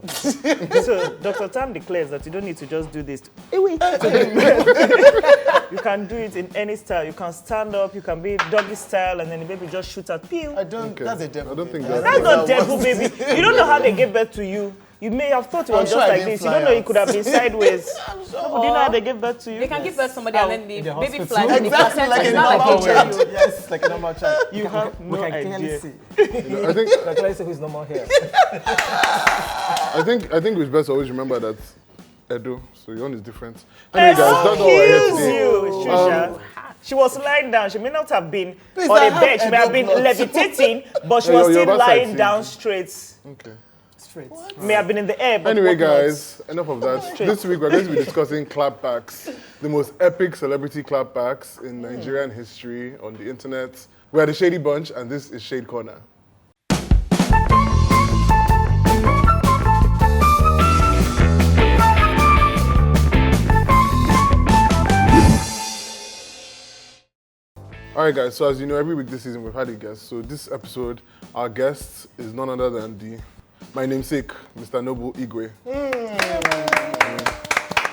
makeup. So Dr. Tam declares that you don't need to just do this. You can do it in any style. You can stand up, you can be doggy style, and then the baby just shoots at pew. That's a devil. I don't think That's not devil, baby. You don't know how they gave birth to you. You may have thought it was just like this. You don't know it could have been sideways. Do you know how they gave birth to you? They can give birth to somebody and then the baby flies. Exactly like a normal child. Yes, like a normal child. You have no idea. I think Can I say who's normal here? I think we should best always remember that Edo, so your own is different. Anyway, guys, that's all I have Excuse you, Shusha. She was lying down. She may not have been on a bed. She may have been levitating, but she was still lying down straight. Okay. Straight. May have been in the air. But Anyway, guys, enough of that. This week we're going to be discussing clapbacks, the most epic celebrity clapbacks in Nigerian history on the internet. We're the Shady Bunch, and this is Shade Corner. Alright guys, so as you know, every week this season we've had a guest. So this episode, our guest is none other than my namesake, Mr. Noble Igwe.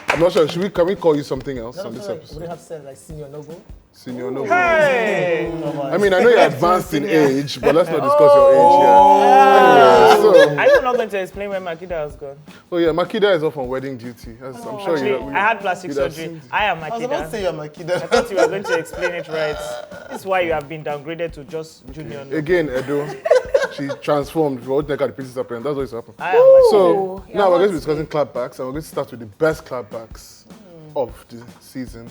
I'm not sure, can we call you something else on this episode? Would you have said like Senior Noble? Senior Noble. Hey! I mean, I know you're advanced in age, but let's not discuss your age here. Anyway, Are you not going to explain where Makida has gone? so yeah, Makida is off on wedding duty. As I'm sure Actually, you I had plastic you'd have surgery. seen- I am I was about to say Makida. you're Makida. I thought you were going to explain it right. This is why you have been downgraded to just junior. Noble. Again, Edo, she transformed. We all think the pieces happened. That's what's happened. I am Makida. So now we're going to be discussing clapbacks, and we're going to start with the best clapbacks of the season.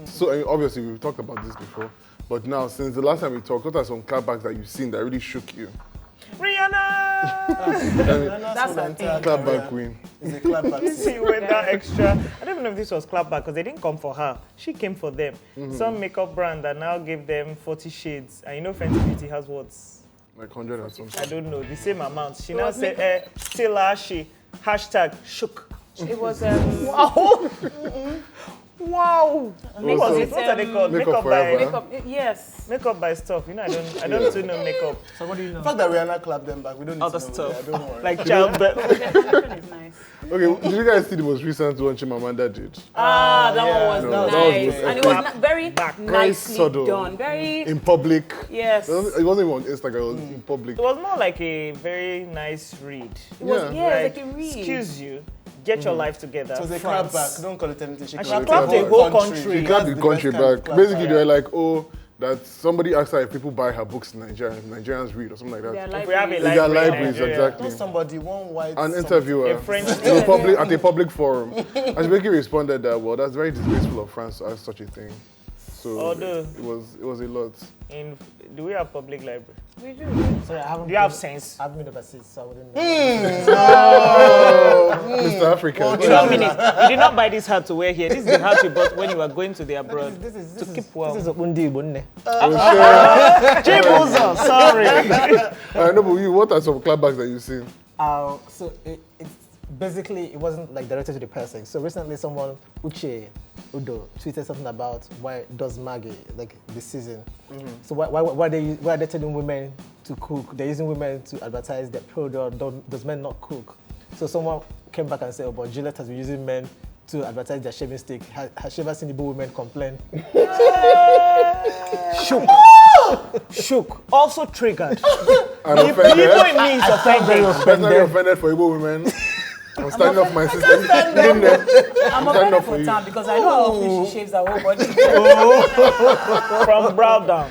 So I mean, obviously we've talked about this before, but now since the last time we talked, what are some clapbacks that you've seen that really shook you? Rihanna! That's her thing. Clapback queen. It's a clapback. She went that extra. I don't even know if this was Clapback because they didn't come for her. She came for them. Some makeup brand that now gave them 40 shades. And you know Fenty Beauty has what? Like 100 or something. I don't know, the same amount. She now said, #she, #shook. It was Wow! What was it? What are they called? Makeup forever. makeup. Yes. Makeup by stuff. You know, I don't too know makeup. So what do you know? The fact that Rihanna clapped them back, we don't need Other to know. stuff. Yeah, don't worry. Like childbirth. The definition is nice. Okay, did you guys see the most recent one Chimamanda did? That yeah, one was no, that was nice. good. And it was very Back. Very nicely subtle. done. Very, In public. yes. It wasn't even on Instagram, it was in public. It was more like a very nice read. It was, Yeah. like a read. Excuse you, get your life together. It was a France. clapback. Don't call it anything. She And clapped she clapped the whole country. She That's clapped the the country best kind of back. clap, Basically, yeah. they're like, oh, that somebody asked her if people buy her books in Nigeria, Nigerians read or something like Their that. We have a libraries. In their library in libraries, Nigeria. exactly. Not somebody, one white. An interviewer A French at a public forum. And she basically responded that, well, that's very disgraceful of France to ask such a thing. So Although- it was a lot. Do we have public library? We do. Sorry, I haven't. Do you have been- sense? I've been overseas, so I wouldn't know. Mr. Africa. You know, you did not buy this hat to wear here. This is the hat you bought when you were going to the abroad. This is To keep warm. This is Undi Bunne. Chibuzo, sorry. I know, but you, what are some clapbacks that you've seen? So it's basically it wasn't like directed to the person. So recently, someone Udo tweeted something about why does Maggie like this season. So why are they telling women to cook? They're using women to advertise their product. Does men not cook? So someone came back and said, oh, but Gillette has been using men to advertise their shaving stick. Has she ever seen Igbo women complain? Shook. Also triggered. I'm People offended. in me is offended. Personally offended for Igbo women. I'm standing up for my sister. I'm standing offended up for you. Tam because I know how often she shaves her whole body. From brow down.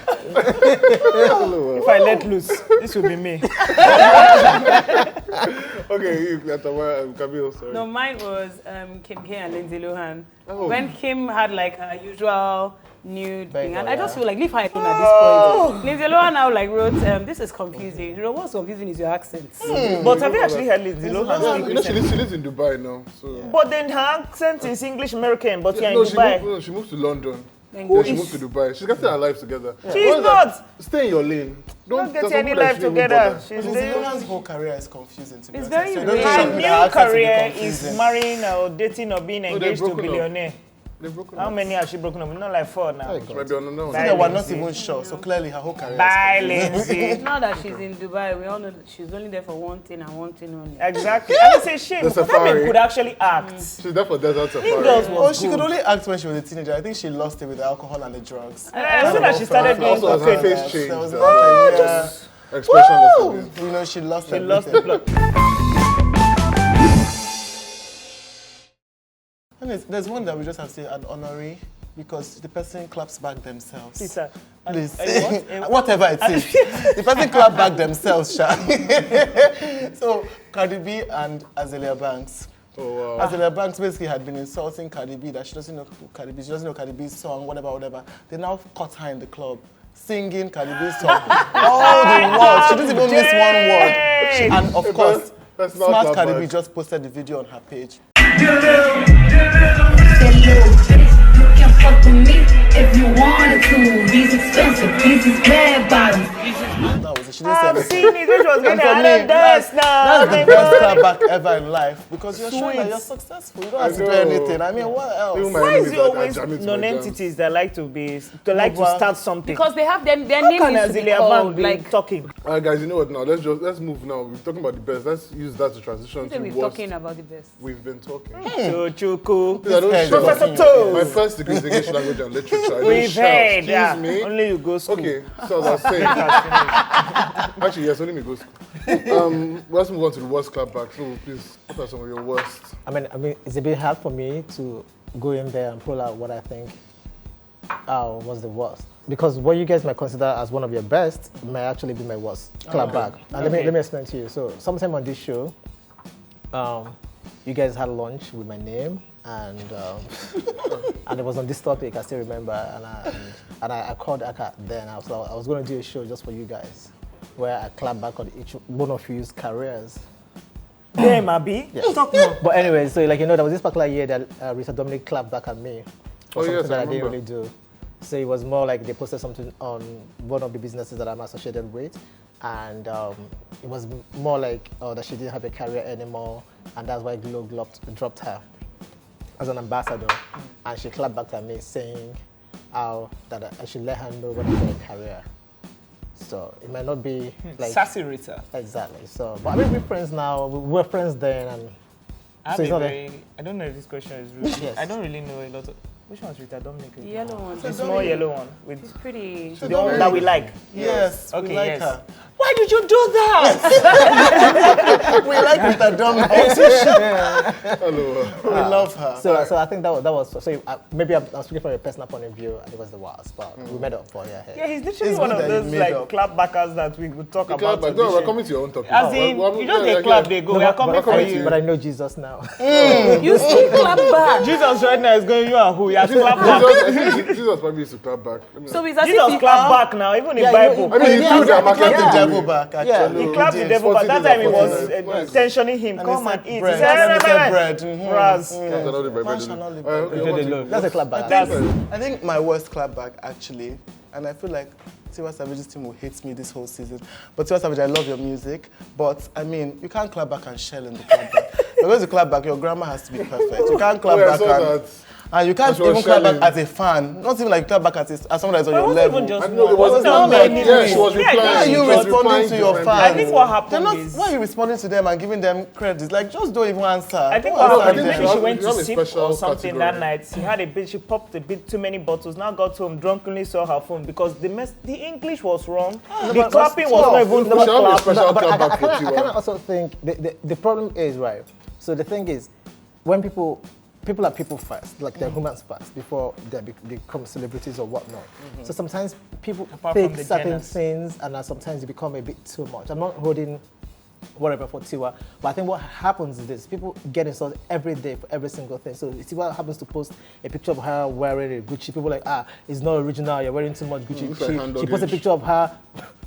If I let loose, this will be me. Okay, you, Camille, sorry. No, mine was Kim K and Lindsay Lohan. Oh. When Kim had like her usual nude Very thing, and well, I just yeah. feel like leave her alone at this point. Lindsay Lohan now like wrote, this is confusing. You know what's confusing is your accent. But have you actually heard Lindsay Lohan You know, speak? she lives in Dubai now, so... But then her accent is English American, but you're in No, Dubai. she moved to London. Then Then go. she moved to Dubai. She's getting her life together. She's What is not. that? Stay in your lane. Don't get there's any some people that life shouldn't even together. bother. She's Lindsay there. Lohan's whole career is confusing to me. It's very So weird. don't Her shock me that new her accent will be career is confusing. marrying or dating or being they've engaged to a broken up. billionaire. They've broken How up. many has she broken up? Not like 4 now. She might be unknown. Bye. They were not Lindsay. even sure, so clearly her whole career Bye, is Lindsay. It's not that she's in Dubai. We all know that she's only there for one thing and one thing only. Exactly. And it's a shame The because that safari. man could actually act. She's there for desert Girls safari. was Oh, she good. could only act when she was a teenager. I think she lost it with the alcohol and the drugs. As soon as she started doing Also, her cocaine, face changed. There was uh, nothing, yeah. Expressionless. a bit. You know, she lost she everything. lost the plot. And there's one that we just have to say an honorary because the person claps back themselves. Peter, Please. what? Whatever it is. The person clap back themselves, Sha. So, Cardi B and Azalea Banks. Oh, wow. Azalea Banks basically had been insulting Cardi B that she doesn't know Cardi B, she doesn't know Cardi B's song, whatever. They now caught her in the club singing Cardi B's song. All the words. She didn't even miss one word. And of course, That's not Smart that Cardi bad. B just posted the video on her page. You can fuck with me if you wanted to. These expensive, these is bad bottoms. That was it. She didn't say I've anything. seen it, which was going And to for me, dance now. That's the best clapback ever in life because you're showing that Sweet. you're successful. You don't have to do know. anything. I mean, what else? Even my Why enemies is it are always jamming to my non-entities that like to but- start something? Because they have their How name can needs to be Azalea called. Bank be Like, talking? All right, guys, you know what now? Let's move now. We're talking about the best. Let's use that to transition to we're the worst. talking about the best. We've been talking. Chochuku. Please, I don't head shut is up. Professor Toes. My first degree is English language and literature. I don't We've shout. heard, Excuse yeah. me. Only you go school. Okay, so as I was saying, actually, yes, only me goes. Let's move on to the worst clapback. So please, what are some of your worst? I mean, it's a bit hard for me to go in there and pull out what I think was the worst. Because what you guys might consider as one of your best may actually be my worst clapback. And let me explain to you. So sometime on this show, you guys had lunch with my name, and and it was on this topic. I still remember, and I called Aka then. I was going to do a show just for you guys, where I clap back on each one of you's careers. Damn, Abi. Talk more. But anyway, so like there was this particular year that Rita Dominic clapped back at me for Oh, something yes, I that I didn't remember. really do. So it was more like they posted something on one of the businesses that I'm associated with, and it was more like that she didn't have a career anymore, and that's why Glow dropped her as an ambassador, and she clapped back at me saying how that I should let her know when I get a career. So it might not be like Sassy Rita. exactly. So, but I mean, we're friends now. We were friends then, and I so it's not I don't know if this question is rude. Yes. I don't really know a lot of. Which one's Rita Dominic? The yellow one. The small yellow one with It's pretty. the one that we like. Yes, Okay, we like yes. her. Why did you do that? We like Rita Dominic. Hello. We love her. So I think that was so maybe I'm speaking from a personal point of view, and it was the worst, but we made up for it. Yeah, he's literally It's one good of that you those made like up. clapbackers that we would talk about. Clapback. on No, this we're show. coming to your own topic. As in, you just they clap, they go. We are coming for you. But I know Jesus now. You still clap back. Jesus right now is going, you are who? You are clap back. Jesus probably used to clap back. So it's as Jesus if clap back now, even in Yeah, Bible. I mean, he threw their He clapped marketing the devil away. back, Yeah. actually. He clapped the did. devil back. That time he was 49. tensioning him. And Come he and said eat. bread. He said, And he said bread. Raz. That's another Man bread. shall not live by Okay, bread. what about you? That's a clap back. I think my worst clapback actually, and I feel like Tiwa Savage's team will hate me this whole season. But Tiwa Savage, I love your music. But I mean, you can't clap back and shell in the clapback. Because you clap back, your grammar has to be perfect. You can't clap Oh, yeah, I back saw and, that. and you can't That's what even clap back shelling. as a fan. Not even like clap back as someone that's on But it your wasn't level. even just I know it one. wasn't Not like, many yeah, she was people. replying. Why are She you was responding replying to your different fans? I think what happened They're not, is. why are you responding to them and giving them credit? Like, just don't even answer. I think Don't what answer happened, think maybe she she went you have to a sip special or something that category. night. She had a bit, she popped a bit too many bottles. Now got home, drunkenly saw her phone because the English was wrong. The but clapping was still, not even She have a clap. special But clapback I for kind Tiwa. of also think the problem is, right, so the thing is, when people are people first, like they're humans first, before they become celebrities or whatnot. So sometimes people Apart from take the certain Jenners. things and sometimes they become a bit too much. I'm not holding whatever for Tiwa, but I think what happens is this: people get insulted every day for every single thing. So Tiwa happens to post a picture of her wearing a Gucci. People are like, it's not original. You're wearing too much Gucci. looks like hand She posts a luggage. picture of her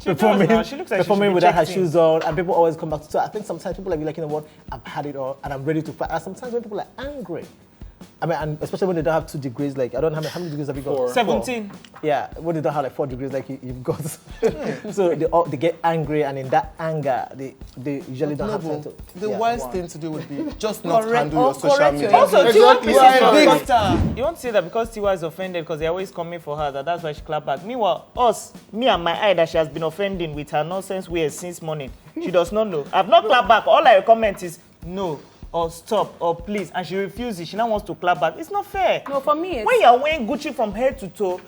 She does now. She looks like she should performing be without her checked in. shoes on, and people always come back to. So I think sometimes people are like, you know what? I've had it all, and I'm ready to fight. And sometimes when people are angry, I mean, and especially when they don't have 2 degrees, like, I don't know how many degrees have you got? 4. 17. Yeah, when they don't have like 4 degrees, like you've got. So they get angry, and in that anger, they usually don't have time to. The yeah, wise wow. thing to do would be just not Correct- handle your or social correct your media. Also, Exactly. Tiwa You are a big because- star. You want to say that because Tiwa is offended because they're always coming for her, that's why she clap back. Meanwhile, me and my eye that she has been offending with her nonsense ways since morning. She does not know. I've not clapped back. All I comment is no, or stop, or please. And she refuses. She now wants to clap back. It's not fair. No, for me, it's... When you're wearing Gucci from head to toe,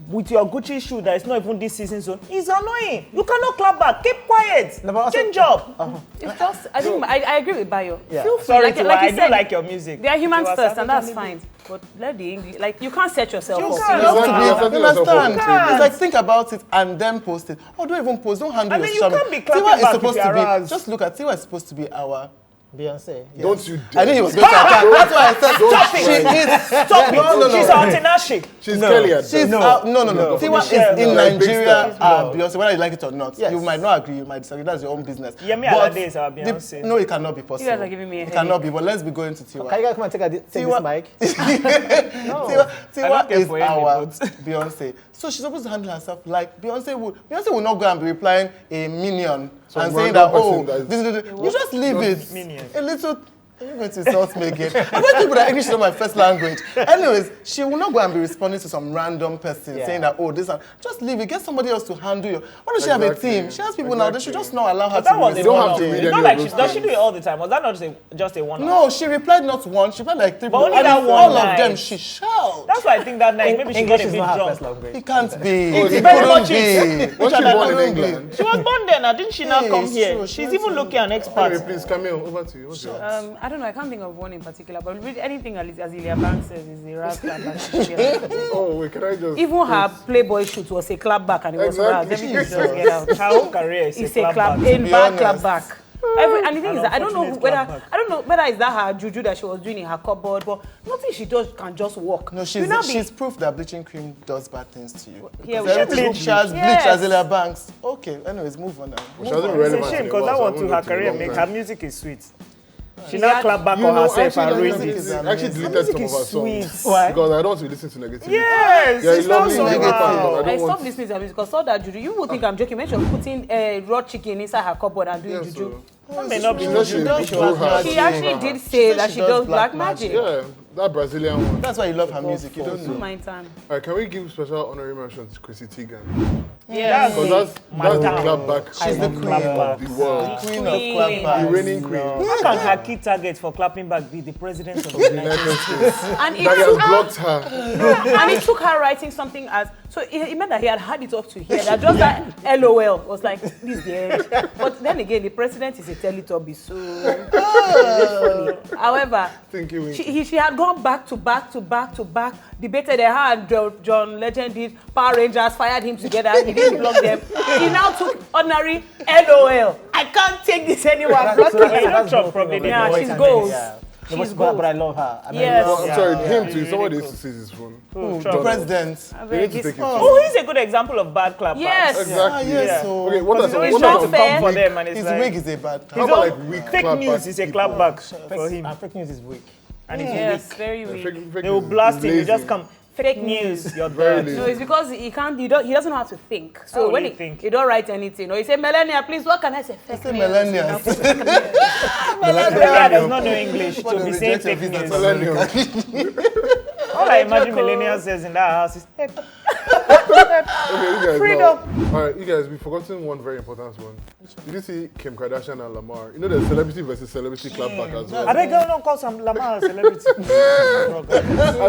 with your Gucci shoe that is not even this season zone, it's annoying. You cannot clap back. Keep quiet. No, but also- Change up. It's just, I think, I agree with Bayo. Yeah. Feel free, Sorry, like Tiwa, you I said, do like your music. they are humans Tiwa first, and that's Savage, fine. But let the English, like, you can't set yourself You up. can't. You have to Exactly. be, You're setting you understand? yourself up. It's like think about it and then post it. Or don't even post. Don't handle I your mean, you social can't media. be clapping Tiwa is back supposed with to your be. ass. Just look at Tiwa is supposed to be our. Beyonce. Yeah. Don't you dare. I knew he was going to attack. That's why I said Stop it. she is. Stop it. No. She's our Tinashe. She's Kelly at She's that. no. Tiwa Michelle, is in no. Big Nigeria, star. Beyonce, whether you like it or not. Yes. You might not agree, you might disagree. That's your own business. Yemi But Alade is our Beyonce. no, it cannot be possible. You guys are giving me a It cannot be. But let's be going to Tiwa. Can you guys come and take this Tiwa- mic? Tiwa don't care is for any our votes. Beyonce. So she's supposed to handle herself like Beyonce would. Beyonce will not go and be replying a minion Some and saying random that, oh, person that is- you just leave it. Minion. A little. You're going to insult me again. I'm going to people that English is not my first language. Anyways, she will not go and be responding to some random person saying that, oh, this and just leave it. Get somebody else to handle you. Why does she have a Exactly. team? She has people now. They should just not allow her But that to was a don't have one-off. to read It's any not of like those does she things. do it all the time? Was that not just a one-off? No, she replied not once. She replied like 3 But only and that one all night. of them, she shouted. That's why I think that night maybe she got English a is bit not her drunk. first language. It can't be. Oh, It it's very couldn't much be. Was she It born in couldn't be. England? She was born there now, didn't she now Hey, come it's here? true. She She's went even to- looking an expert. Anyway, please, Camille, over to you. What's yours? I don't know, I can't think of one in particular, but really anything Azealia Banks says is a rap clapback. Oh, wait, can I just... Even her Playboy shoot was a clapback and it was rap. Exactly. Everything just get out. Her whole career is It's a a clap, clapback. in be bad honest. clapback. And the thing is that I don't know unfortunate whether it's that her juju that she was doing in her cupboard, but nothing she does can just work. No, You now be- she's proof that bleaching cream does bad things to you. Yeah, Because we should everything bleach. she has bleached Yes. Azealia Banks. Okay, anyways, move on now. She hasn't It's relevant a shame to because the that world, one so I to won't her go to career the make long her time. music is sweet. She Yeah. now clap back You on know, herself actually, and like, ruined I it. amazing. actually deleted Music some of is her songs. sweet. Why? Because I don't want to listen to negativity. Yes, Yeah, it's it's not lovely so negative, bad. but I I don't stopped want... listening to her music because I saw that juju. You would think I'm joking. When she was putting raw chicken inside her cupboard and doing Yeah, juju. That may not be She true. said she does drew black her. magic. She actually drew her. did say said that she she does does black black magic. Yeah, that Brazilian one. That's why you love her music. You don't Two know. my time. All right, can we give special honorary mention to Chrissy Teigen? Yeah, Because that's the Madam. clapback She's the queen. of the world. Queen Queen. of The clapbacks. reigning queen. How can her key target for clapping back be the president of the United United States? States. And it That has took her, blocked her. and it took her writing something as so it meant that he had it up to here. That just that LOL was like this is the end. But then again, the president is a Teletubby, so it's funny. However, Thinking we- she had gone back to back debated her and John Legend did Power Rangers, fired him together. He didn't block them. He now took ordinary LOL. I can't take this anymore. I'm blocking that's- him. that's Trump probably did. Yeah, Voice she's and goals. then, She's but I goals. love her. I mean, Yes. Well, I'm Yeah, sorry, yeah. him Really, too. Somebody really needs to seize his phone. The Trump. president. They need to take it. Oh, he's a good example of bad clapbacks. Yes. Exactly. Ah, yes, Yeah. so Okay, what Because are he's some always what trying are to some fair. come for them, and it's his like wig is a bad How his about own like weak fake clapback news is a people? clapback for him, fake news is weak. and it's Yes, weak. very Yeah, weak. fake They will news blast is him. He lazy. just come. Fake news. You're Very dead. lazy. No, it's because he can't. He doesn't know how to think. How So will when he he think? he don't write anything, or he say, "Melania, please, what can I say?" Fake Say news. millennials. Melia does not know English to But be they saying reject your fake visa news. to Millennial. All I imagine Millennial says in that house is, hey, Okay, you guys Freedom. All right, you guys, we've forgotten one very important one. Did you see Kim Kardashian and Lamar? You know there's celebrity versus celebrity clapback as well. I beg you, don't call some Lamar a celebrity. I'm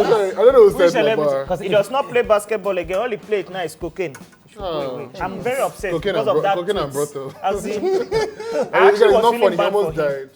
sorry, I don't know who Which said Lamar. celebrity? He does not play basketball again. All he played now is cocaine. I'm very upset Cocaine because and of that. cocaine and tweet. brothel. As in, You I guys, actually was not feeling funny, he bad for almost him. died.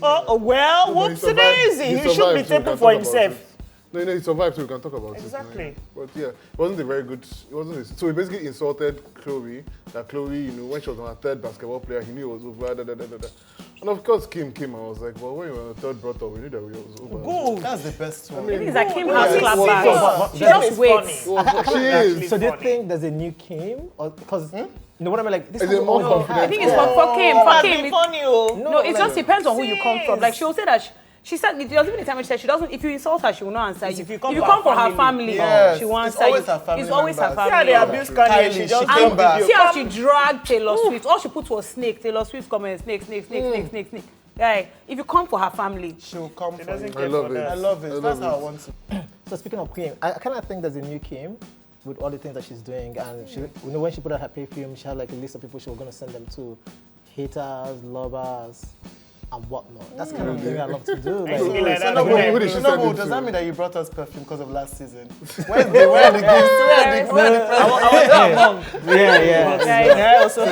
Oh, well, But what's he the daisy? He should survived, be so we can taken talk for about himself. it. No, he survived, so we can talk about Exactly. it. But yeah, it wasn't a very good. It wasn't. So he basically insulted Chloe. That Chloe, you know, when she was on her third basketball player, he knew it was over. And of course, Kim came. I was like, well, when you were on the third brother, we knew that it was over. Good. That's the best one. The thing is that Kim Yeah, has it's clapbacks. serious. She Kim just is waits. funny. She is. So do you funny. think there's a new Kim? Or because you know what I mean? Like this Is is it more all confident? I think it's for Kim. For Must Kim, be funny, oh. no, it just depends on who you come from. Like she'll say that She said, there was even a time when she said she doesn't, if you insult her, she will not answer you. If you come for her family, Yes, she won't it's answer you. always her family It's always her members. See how family. they abuse Kanye, Kylie, she she just came came back. See how she dragged Taylor Swift. All she put was snake. Taylor Swift comment, snake. Yeah, if you come for her family, She'll come for doesn't you. care I love for it. that. I love it. I That's love how I it. want to. So speaking of Kim, I kind of think there's a new Kim with all the things that she's doing, and she, when she put out her perfume, she had like a list of people she was going to send them to, haters, lovers, and whatnot. That's kind of thing I love to do. I feel Like, like So that. Noble, Who did she send Noble, it does to? that mean that you brought us perfume because of last season? Where are the gifts? Where are the presents? I also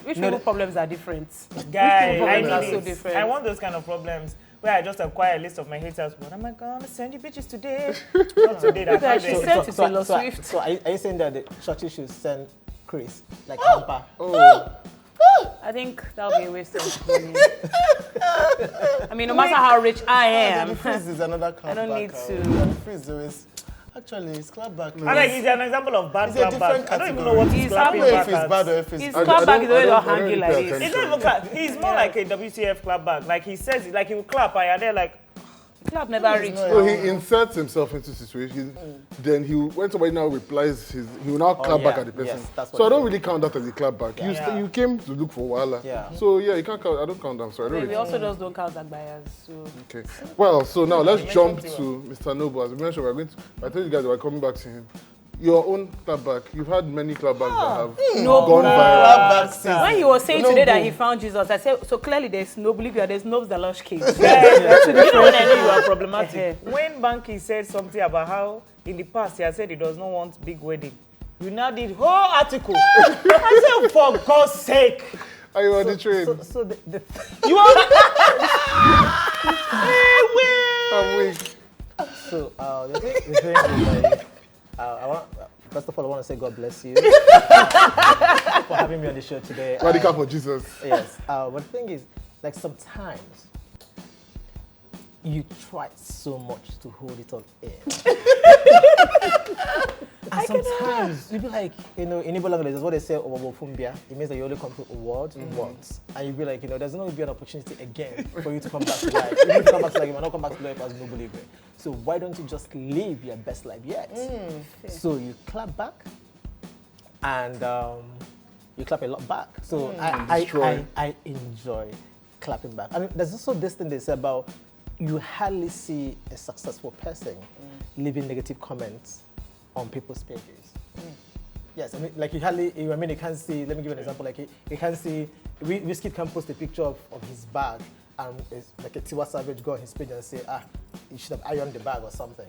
which people problems are different. guy, I problems are need so it. different. I want those kind of problems where I just acquire a list of my haters. What am I gonna send you bitches today? Not today. That Guys, she Friday. said to Taylor Swift. So are you saying that the churches should send Chris, like hamper? I think that would be a waste of money. I mean, no matter how rich I And the am, freeze is another clapback. I don't need to. The freeze is actually it's clapback. I like it's an example of bad It's a different clapback. I don't even know category. what He's he's I don't clapping know if back it's at. bad or if it's his good. clapback is always I not don't hanging really like pay this. attention. It's not even clap. He's more like a WTF clapback. Like he says, like he will clap and you're there like, Clap never reached. So he inserts himself into situations, then when somebody now replies, he will now clap back yeah, at the person. yes, that's what So I it don't is. really count that as a clap back. Yeah. You came to look for Wala. Yeah. So yeah, you can't count. I don't count them. Sorry, I don't We really. also just don't count that bias. So Okay. Well, so now let's You jump mentioned to Mr. Noble. As we mentioned, we're going to. I told you guys we're coming back to him. Your own clapback. You've had many clapbacks that have Noble. gone viral. Clapback season. when he was saying today that he found Jesus, I said, so clearly there's Noble Igwe, there's Noble the Lush King. you know when I knew you were problematic. When Banky said something about how in the past he had said he does not want big wedding, you now did whole article. I said, for God's sake, Are you on the train? So the you are. I'm weak. So the thing is like, first of all, I want to say God bless you for having me on the show today. Radical for Jesus. Yes, but the thing is, like sometimes you try so much to hold it all in. And sometimes you be like, in Igbo language, that's what they say, Obofumbia. It means that you only come to a word once. And you be like, there's not going to be an opportunity again for you to come back to life. Even if you come back to life, you might not come back to life as Noble Igwe. So why don't you just live your best life yet? So you clap back, and you clap a lot back. So I enjoy clapping back. And there's also this thing they say about you hardly see a successful person leaving negative comments on people's pages. Yes, I mean, like you hardly, you can't see, let me give you an example, like you can't see, Wizkid can post a picture of his bag, and it's like a Tiwa Savage go on his page and say, you should have ironed the bag or something.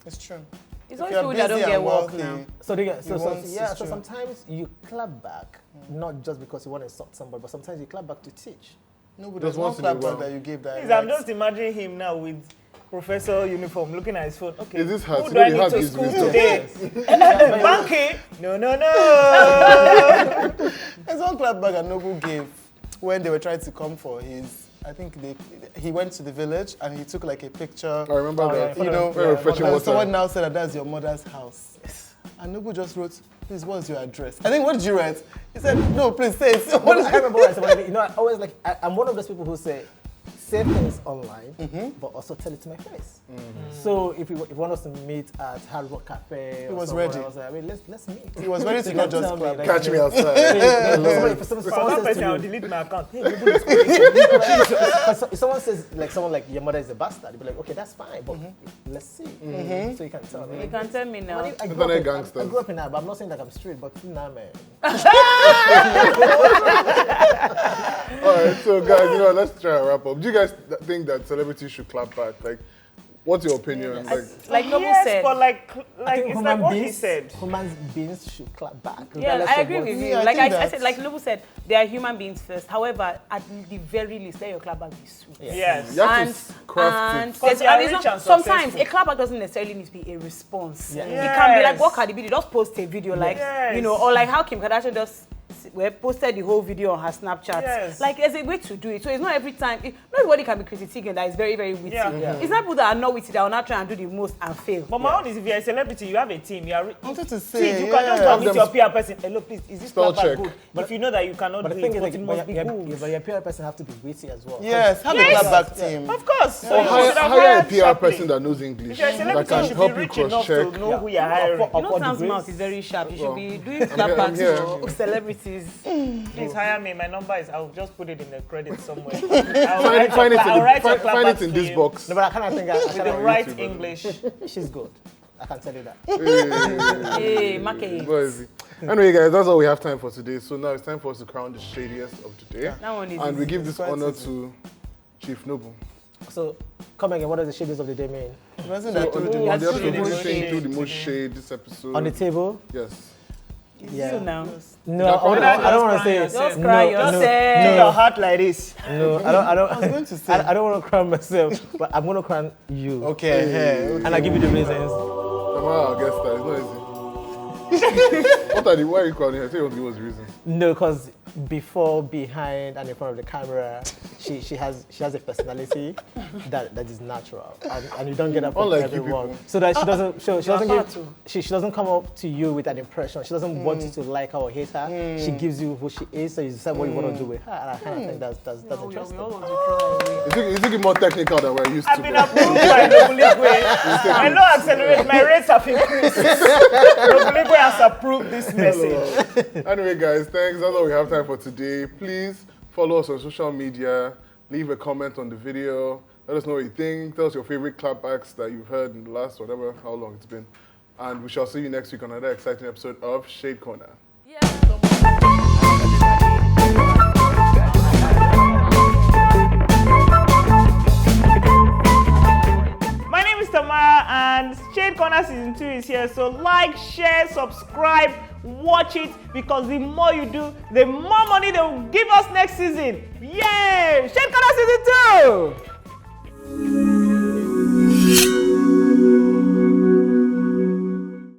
It's true. It's If always you're people that don't busy get and work wealthy, now. So sometimes you clap back, not just because you want to insult somebody, but sometimes you clap back to teach. No, but there's Just one once in a clapback while. that you gave that. I Please, I'm liked. just imagining him now with professor uniform, looking at his phone. Okay, Is this hard? who You do know I the need hard to is school wisdom. today? Banky? No. There's one clapback that Noble gave when they were trying to come for his. I think he went to the village and he took like a picture. I remember that. Very refreshing and water. someone now said that that's your mother's house. And Noble just wrote, please, what's your address? I think, what did you write? He said, no, please say it. I remember what I said. I always like, I'm one of those people who say things online, but also tell it to my face. So if you want us to meet at Hard Rock Cafe, He was somewhere, ready. I was like, let's meet. He was ready to not just tell me, clap. like, Catch me outside. If For someone that says person, I'll to you, delete my account. Hey, Noble is cool. if someone says like your mother is a bastard, you'll be like, okay, that's fine, but let's see. So you can tell me. You can tell me now. I Internet gangsters. grew up in that, but I'm not saying that I'm straight, but nah, man. All right, so guys, let's try and wrap up. Do you guys think that celebrities should clap back? Like, what's your opinion? Like Noble Yes, said. but like I think it's like what he said. Human beings should clap back. Yeah, regardless I of agree what- with you. Yeah, I Like think I said, that's- like Noble said, they are human beings first. However, at the very least, let your clapback be sweet. Yes. You have And, to craft and, it. Because there's- you are and it's rich not- and sometimes a successful. clapback doesn't necessarily need to be a response. Yeah. It can be like Yes. what Cardi B did, just post a video, like Yes. or like how Kim Kardashian just posted the whole video on her Snapchat. Yes. Like, there's a way to do it. So it's not every time. Not everybody can be critiquing that is very, very witty. Yeah. It's not people that are not witty that will not try and do the most and fail. But my own is if you're a celebrity, you have a team. You are. I wanted to See, say, you can just yeah. go meet your PR person. Hello, please, is this Spell Clapback check. good? If you know that you cannot But do the thing it, is, but like, it must be good. but your PR person have to be witty as well. Yes, have a Yes. clapback team. Of course. So Or you hire should have a hired PR sharply. person that knows English If you're a that celebrity, can you should help be you rich enough to cross-check. know who you're hiring. You know, Upward Sam's degrees. mouth is very sharp. You should Well, be doing I'm Clapbacks here. for celebrities. Please hire me. My number is. I'll just put it in the credits somewhere. Find it in this box. No, but I kind of think with the right English. she's good. I can tell you that. Hey, market. What is it? Anyway, guys, that's all we have time for today. So now it's time for us to crown the shadiest of the day. That one is And we give this quite honor easy. to Chief Noble. So, come again, what does the shadiest of the day mean? Imagine So that on the, through on the the That's episode, really we're good saying shade do the most today. shade this episode. On the table? Yes. Yeah. You now. No, Just I don't want to cry say yourself. Just cry no, yourself. Do your heart like this. No, I don't. I was going to say. I don't want to crown myself, but I'm going to crown you. Okay, hey. And I'll give you the reasons. Tamara, I guess that. It's not easy. Why are you crowning her? Say you want to give us the reason. No, because before, behind, and in front of the camera, she has a personality that is natural, and you don't get that from Unlike you everyone. people. So that she doesn't apart give, too. she doesn't come up to you with an impression. She doesn't want you to like her or hate her. She gives you who she is, so you decide what you want to do with her. And I kind of think that's interesting. You think it's more technical than we're used I've to. been bro. approved by Noble Igwe. I know accelerate. My rates have increased. Noble Igwe has approved this message. Anyway, guys, thanks. That's all we have time for today. Please follow us on social media. Leave a comment on the video. Let us know what you think. Tell us your favorite clapbacks that you've heard in the last whatever, how long it's been. And we shall see you next week on another exciting episode of Shade Corner. My name is Tamara and Shade Corner Season 2 is here. So like, share, subscribe, watch it because the more you do, the more money they will give us next season. Yay! Shade Corner Season 2!